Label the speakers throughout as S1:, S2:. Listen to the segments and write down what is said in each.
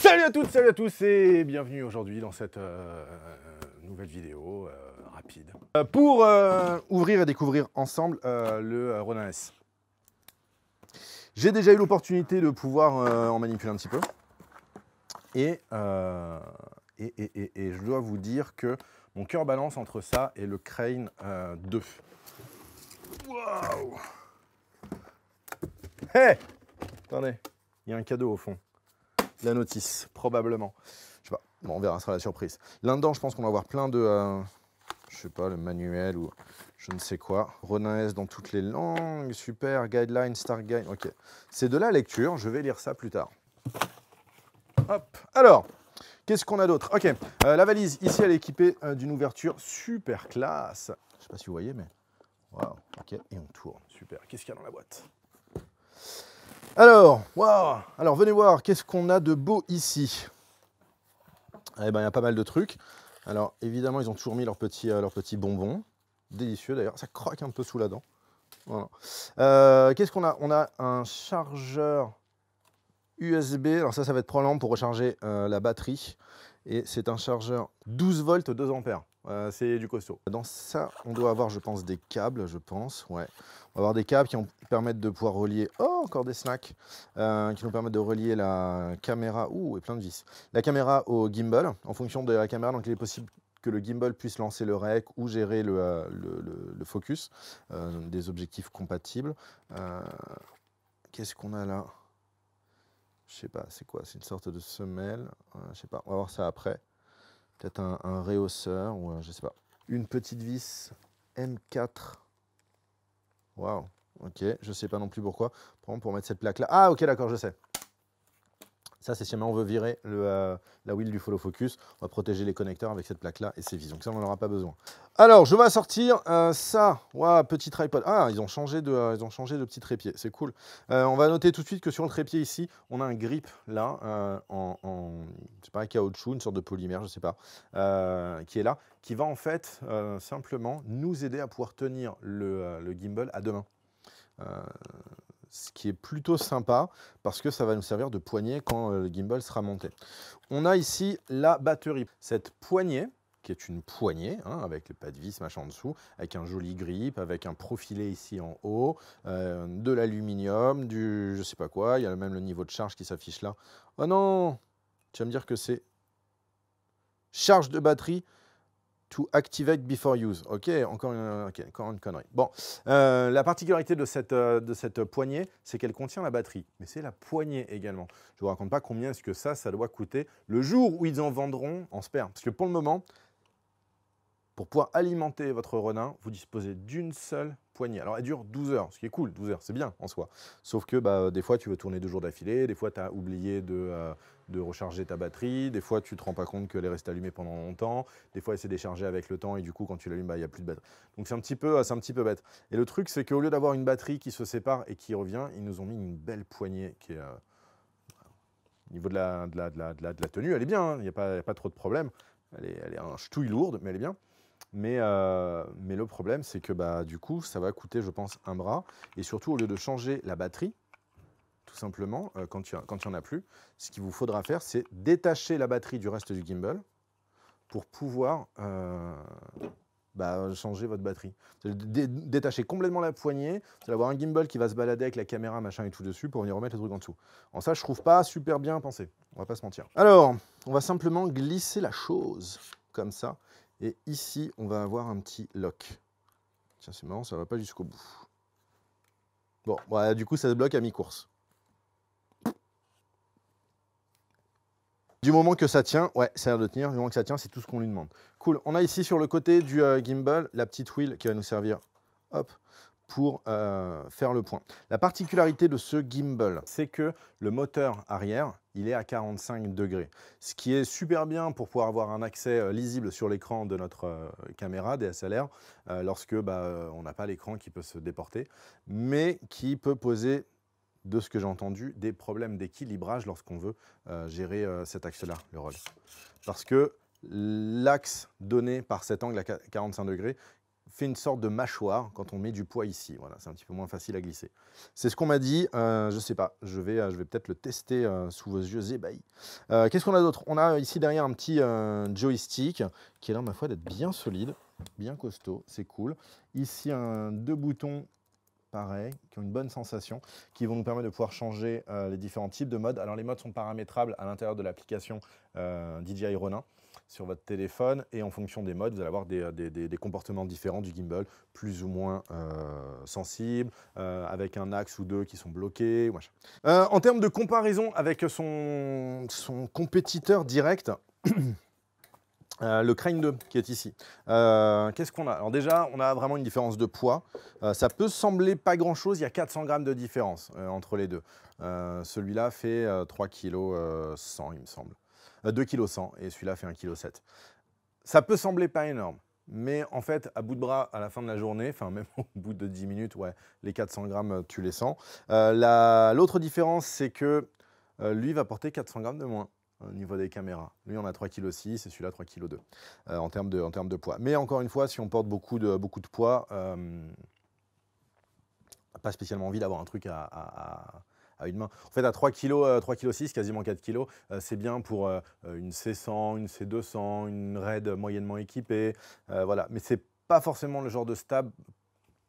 S1: Salut à toutes, salut à tous et bienvenue aujourd'hui dans cette nouvelle vidéo rapide pour ouvrir et découvrir ensemble le Ronin S. J'ai déjà eu l'opportunité de pouvoir en manipuler un petit peu et je dois vous dire que mon cœur balance entre ça et le Crane 2. Waouh! Hey! Attendez, il y a un cadeau au fond. La notice, probablement. Je sais pas, bon, on verra, ce sera la surprise. Là-dedans, je pense qu'on va avoir plein de, je sais pas, le manuel ou je ne sais quoi. Ronin S dans toutes les langues, super, guideline, star guide, ok. C'est de la lecture, je vais lire ça plus tard. Hop, alors, qu'est-ce qu'on a d'autre? Ok, la valise, ici, elle est équipée d'une ouverture super classe. Je sais pas si vous voyez, mais waouh, ok, et on tourne, super. Qu'est-ce qu'il y a dans la boîte? Alors, waouh, alors venez voir, qu'est-ce qu'on a de beau ici? Eh ben, il y a pas mal de trucs. Alors, évidemment, ils ont toujours mis leurs petits bonbons. Délicieux, d'ailleurs. Ça croque un peu sous la dent. Voilà. Qu'est-ce qu'on a? On a un chargeur USB. Alors ça va être probablement pour recharger la batterie. Et c'est un chargeur 12 volts, 2 ampères. C'est du costaud. Dans ça, on doit avoir, je pense, des câbles, je pense. Ouais. On va avoir des câbles qui permettent de pouvoir relier... Oh, encore des snacks. Qui nous permettent de relier la caméra... Ouh, et plein de vis. La caméra au gimbal. En fonction de la caméra, donc il est possible que le gimbal puisse lancer le rec ou gérer le focus. Des objectifs compatibles. Qu'est-ce qu'on a là? Je sais pas, c'est quoi? C'est une sorte de semelle. Je sais pas, on va voir ça après. Peut-être un rehausseur ou je sais pas. Une petite vis M4. Waouh, ok, je sais pas non plus pourquoi. Pour mettre cette plaque là. Ah ok, d'accord, je sais. Ça, c'est si jamais on veut virer la wheel du follow focus. On va protéger les connecteurs avec cette plaque là et c'est vis. Donc ça, on n'en aura pas besoin. Alors, je vais sortir ça. Waouh, petit tripod. Ah, ils ont changé de petit trépied. C'est cool. On va noter tout de suite que sur le trépied ici, on a un grip là c'est pas un caoutchouc, une sorte de polymère, je sais pas, qui est là, qui va en fait simplement nous aider à pouvoir tenir le gimbal à deux mains. Ce qui est plutôt sympa parce que ça va nous servir de poignée quand le gimbal sera monté. On a ici la batterie. Cette poignée, qui est une poignée, hein, avec les pas de vis, machin en dessous, avec un joli grip, avec un profilé ici en haut, de l'aluminium, du je sais pas quoi, il y a même le niveau de charge qui s'affiche là. Oh non! Tu vas me dire que c'est charge de batterie to activate before use. Ok, encore une connerie. Bon, la particularité de cette poignée, c'est qu'elle contient la batterie. Mais c'est la poignée également. Je ne vous raconte pas combien est-ce que ça doit coûter le jour où ils en vendront en spare. Parce que pour le moment, pour pouvoir alimenter votre Ronin, vous disposez d'une seule poignée. Alors elle dure 12 heures, ce qui est cool, 12 heures, c'est bien en soi. Sauf que des fois tu veux tourner 2 jours d'affilée, des fois tu as oublié de recharger ta batterie, des fois tu ne te rends pas compte qu'elle est restée allumée pendant longtemps, des fois elle s'est déchargée avec le temps et du coup quand tu l'allumes, il n'y a plus de batterie. Donc c'est un petit peu bête. Et le truc c'est qu'au lieu d'avoir une batterie qui se sépare et qui revient, ils nous ont mis une belle poignée qui est... au niveau de la tenue, elle est bien, hein, il n'y a pas trop de problème. Elle est un ch'touille lourde, mais elle est bien. Mais le problème, c'est que du coup, ça va coûter, je pense, un bras. Et surtout, au lieu de changer la batterie, tout simplement, quand il n'y en a plus, ce qu'il vous faudra faire, c'est détacher la batterie du reste du gimbal pour pouvoir changer votre batterie. Détacher complètement la poignée, vous allez avoir un gimbal qui va se balader avec la caméra, machin et tout dessus pour venir remettre le truc en dessous. En ça, je trouve pas super bien pensé, on va pas se mentir. Alors, on va simplement glisser la chose, comme ça. Et ici, on va avoir un petit lock. Tiens, c'est marrant, ça va pas jusqu'au bout. Bon, du coup, ça se bloque à mi-course. Du moment que ça tient, ouais, ça a l'air de tenir. Du moment que ça tient, c'est tout ce qu'on lui demande. Cool. On a ici sur le côté du gimbal, la petite wheel qui va nous servir, hop, pour faire le point. La particularité de ce gimbal, c'est que le moteur arrière, il est à 45 degrés. Ce qui est super bien pour pouvoir avoir un accès lisible sur l'écran de notre caméra DSLR, lorsque on n'a pas l'écran qui peut se déporter, mais qui peut poser, de ce que j'ai entendu, des problèmes d'équilibrage lorsqu'on veut gérer cet axe-là, le roll. Parce que l'axe donné par cet angle à 45 degrés fait une sorte de mâchoire quand on met du poids ici. Voilà, c'est un petit peu moins facile à glisser. C'est ce qu'on m'a dit. Je ne sais pas. Je vais peut-être le tester sous vos yeux ébahis. Qu'est-ce qu'on a d'autre? On a ici derrière un petit joystick qui est là, ma foi, d'être bien solide, bien costaud. C'est cool. Ici, deux boutons. Pareil, qui ont une bonne sensation, qui vont nous permettre de pouvoir changer les différents types de modes. Alors les modes sont paramétrables à l'intérieur de l'application DJI Ronin sur votre téléphone, et en fonction des modes, vous allez avoir des comportements différents du gimbal, plus ou moins sensibles, avec un axe ou deux qui sont bloqués. En termes de comparaison avec son compétiteur direct, le Crane 2 qui est ici. Qu'est-ce qu'on a? Alors déjà, on a vraiment une différence de poids. Ça peut sembler pas grand-chose, il y a 400 grammes de différence entre les deux. Celui-là fait 3 kg 100, il me semble. 2 kg 100 et celui-là fait 1 kg 7. Ça peut sembler pas énorme, mais en fait, à bout de bras, à la fin de la journée, enfin même au bout de 10 minutes, ouais, les 400 grammes, tu les sens. L'autre différence, c'est que lui va porter 400 grammes de moins au niveau des caméras. Lui, on a 3,6 kg et celui-là 3,2 kg en termes de poids. Mais encore une fois, si on porte beaucoup de poids, pas spécialement envie d'avoir un truc à une main. En fait, à 3,6 kg, quasiment 4 kg, c'est bien pour une C100, une C200, une RAID moyennement équipée. Voilà. Mais c'est pas forcément le genre de stab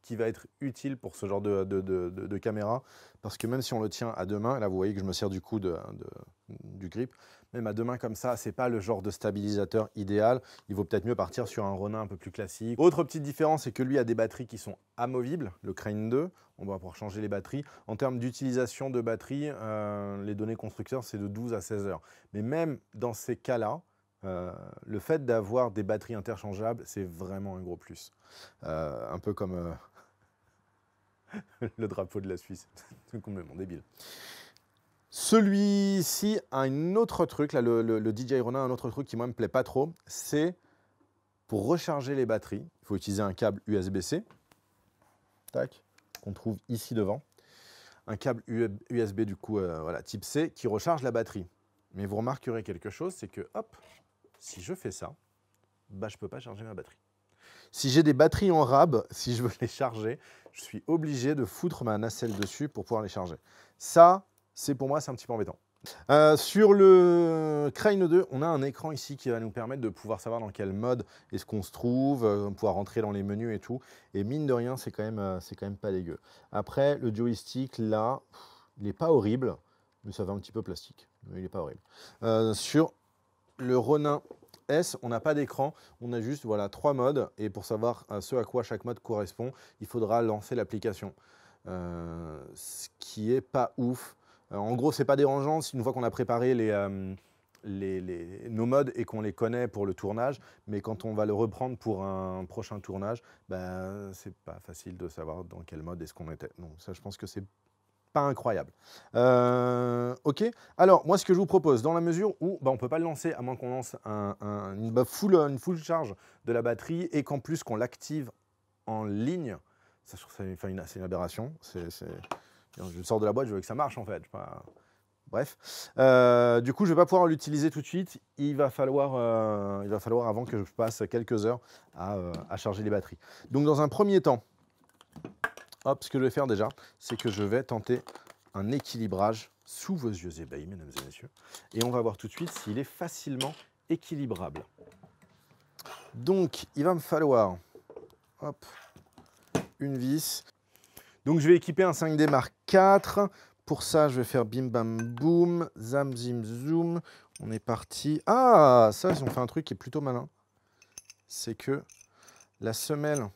S1: qui va être utile pour ce genre de caméra, parce que même si on le tient à deux mains, là vous voyez que je me sers du coup du grip, même à deux mains comme ça, c'est pas le genre de stabilisateur idéal. Il vaut peut-être mieux partir sur un Ronin un peu plus classique. Autre petite différence, c'est que lui a des batteries qui sont amovibles, le Crane 2, on va pouvoir changer les batteries. En termes d'utilisation de batterie, les données constructeurs, c'est de 12 à 16 heures. Mais même dans ces cas-là, le fait d'avoir des batteries interchangeables, c'est vraiment un gros plus. Un peu comme le drapeau de la Suisse, c'est complètement débile. Celui-ci a un autre truc, là, le DJI Ronin, un autre truc qui moi me plaît pas trop, c'est pour recharger les batteries, il faut utiliser un câble USB-C, tac, qu'on trouve ici devant, un câble USB du coup, voilà, type C, qui recharge la batterie. Mais vous remarquerez quelque chose, c'est que hop, si je fais ça, bah je peux pas charger ma batterie. Si j'ai des batteries en rab, si je veux les charger, je suis obligé de foutre ma nacelle dessus pour pouvoir les charger. Ça, pour moi, c'est un petit peu embêtant. Sur le Crane 2, on a un écran ici qui va nous permettre de pouvoir savoir dans quel mode est-ce qu'on se trouve, pouvoir rentrer dans les menus et tout. Et mine de rien, c'est quand même pas dégueu. Après, le joystick, là, il n'est pas horrible, mais ça va un petit peu plastique. Mais il n'est pas horrible. Sur le Ronin S, on n'a pas d'écran, on a juste voilà, 3 modes, et pour savoir ce à quoi chaque mode correspond, il faudra lancer l'application. Ce qui est pas ouf. En gros, c'est pas dérangeant si une fois qu'on a préparé nos modes et qu'on les connaît pour le tournage, mais quand on va le reprendre pour un prochain tournage, ben, c'est pas facile de savoir dans quel mode est-ce qu'on était. Donc ça, je pense que c'est pas incroyable. Ok. Alors, moi, ce que je vous propose, dans la mesure où on ne peut pas le lancer à moins qu'on lance une full charge de la batterie et qu'en plus qu'on l'active en ligne, ça, je trouve ça c'est une aberration. Je sors de la boîte, je veux que ça marche en fait. Bref. Du coup, je ne vais pas pouvoir l'utiliser tout de suite. Il va falloir avant que je passe quelques heures à charger les batteries. Donc, dans un premier temps, hop, ce que je vais faire déjà, c'est que je vais tenter un équilibrage sous vos yeux ébahis, mesdames et messieurs. Et on va voir tout de suite s'il est facilement équilibrable. Donc, il va me falloir hop, une vis. Donc, je vais équiper un 5D Mark IV. Pour ça, je vais faire bim bam boum, zam zim zoom. On est parti. Ah, ça, ils ont fait un truc qui est plutôt malin. C'est que la semelle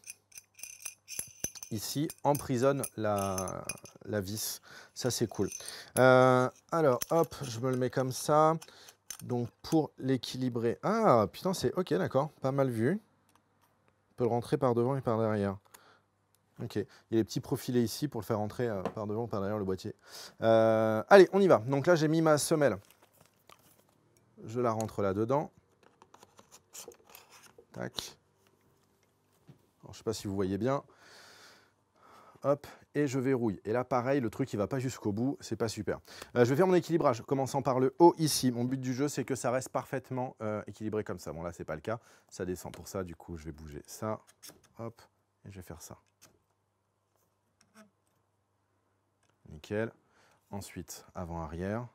S1: ici emprisonne la vis. Ça, c'est cool. Alors, hop, je me le mets comme ça. Donc, pour l'équilibrer... Ah, putain, c'est... Ok, d'accord. Pas mal vu. On peut le rentrer par devant et par derrière. Ok. Il y a les petits profilés ici pour le faire rentrer par devant ou par derrière le boîtier. Allez, on y va. Donc là, j'ai mis ma semelle. Je la rentre là-dedans. Tac. Alors, je ne sais pas si vous voyez bien. Hop, et je verrouille. Et là, pareil, le truc, il ne va pas jusqu'au bout, c'est pas super. Je vais faire mon équilibrage, commençant par le haut ici. Mon but du jeu, c'est que ça reste parfaitement équilibré comme ça. Bon, là, c'est pas le cas, ça descend pour ça, du coup, je vais bouger ça. Hop, Et je vais faire ça. Nickel. Ensuite, avant-arrière.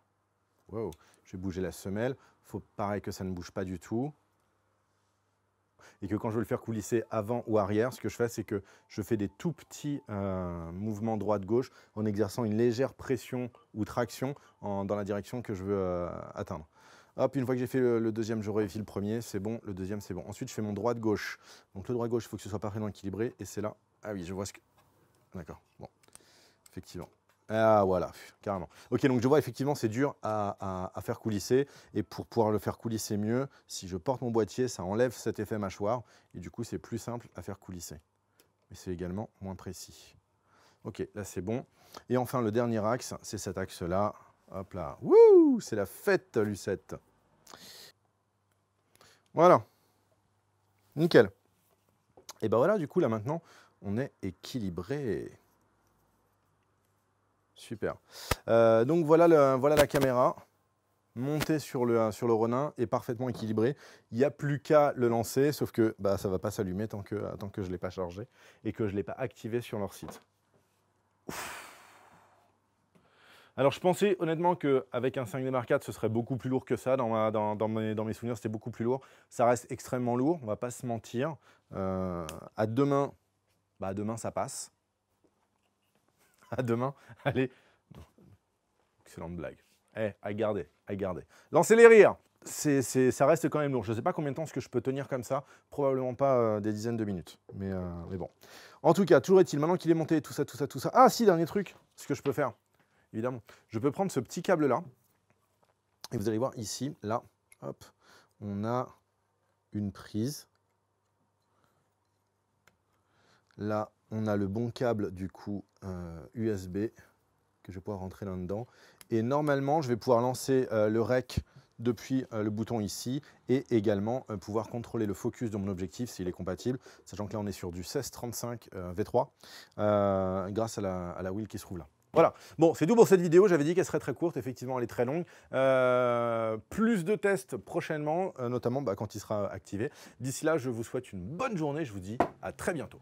S1: Wow. Je vais bouger la semelle. Il faut pareil que ça ne bouge pas du tout. Et que quand je veux le faire coulisser avant ou arrière, ce que je fais, c'est que je fais des tout petits mouvements droite-gauche en exerçant une légère pression ou traction dans la direction que je veux atteindre. Hop, une fois que j'ai fait le deuxième, je révérifie le premier, c'est bon, le deuxième, c'est bon. Ensuite, je fais mon droite-gauche. Donc le droite-gauche, il faut que ce soit parfaitement équilibré. Et c'est là. Ah oui, je vois ce que... D'accord, bon, effectivement. Ah voilà, carrément. Ok, donc je vois effectivement c'est dur à faire coulisser. Et pour pouvoir le faire coulisser mieux, si je porte mon boîtier, ça enlève cet effet mâchoire. Et du coup, c'est plus simple à faire coulisser. Mais c'est également moins précis. Ok, là c'est bon. Et enfin, le dernier axe, c'est cet axe-là. Hop là. Wouh, c'est la fête, Lucette. Voilà. Nickel. Et ben voilà, du coup, là maintenant, on est équilibré. Super. Donc voilà la caméra montée sur le Ronin et parfaitement équilibrée. Il n'y a plus qu'à le lancer, sauf que bah, ça ne va pas s'allumer tant que je ne l'ai pas chargé et que je ne l'ai pas activé sur leur site. Ouf. Alors je pensais honnêtement qu'avec un 5D Mark IV, ce serait beaucoup plus lourd que ça. Dans mes souvenirs, c'était beaucoup plus lourd. Ça reste extrêmement lourd, on ne va pas se mentir. À deux mains, bah, à deux mains ça passe. À deux mains, allez. Excellente blague. À garder, à garder. Lancez les rires. Ça reste quand même lourd. Je ne sais pas combien de temps ce que je peux tenir comme ça. Probablement pas des dizaines de minutes. Mais bon. En tout cas, toujours est-il, maintenant qu'il est monté, tout ça. Ah si, dernier truc, ce que je peux faire, évidemment. Je peux prendre ce petit câble-là. Et vous allez voir ici, là, hop, on a une prise. Là, on a le bon câble, du coup, USB, que je vais pouvoir rentrer là-dedans. Et normalement, je vais pouvoir lancer le rec depuis le bouton ici et également pouvoir contrôler le focus de mon objectif s'il est compatible, sachant que là, on est sur du 16-35 V3 grâce à la wheel qui se trouve là. Voilà, bon, c'est tout pour cette vidéo. J'avais dit qu'elle serait très courte, effectivement, elle est très longue. Plus de tests prochainement, notamment quand il sera activé. D'ici là, je vous souhaite une bonne journée. Je vous dis à très bientôt.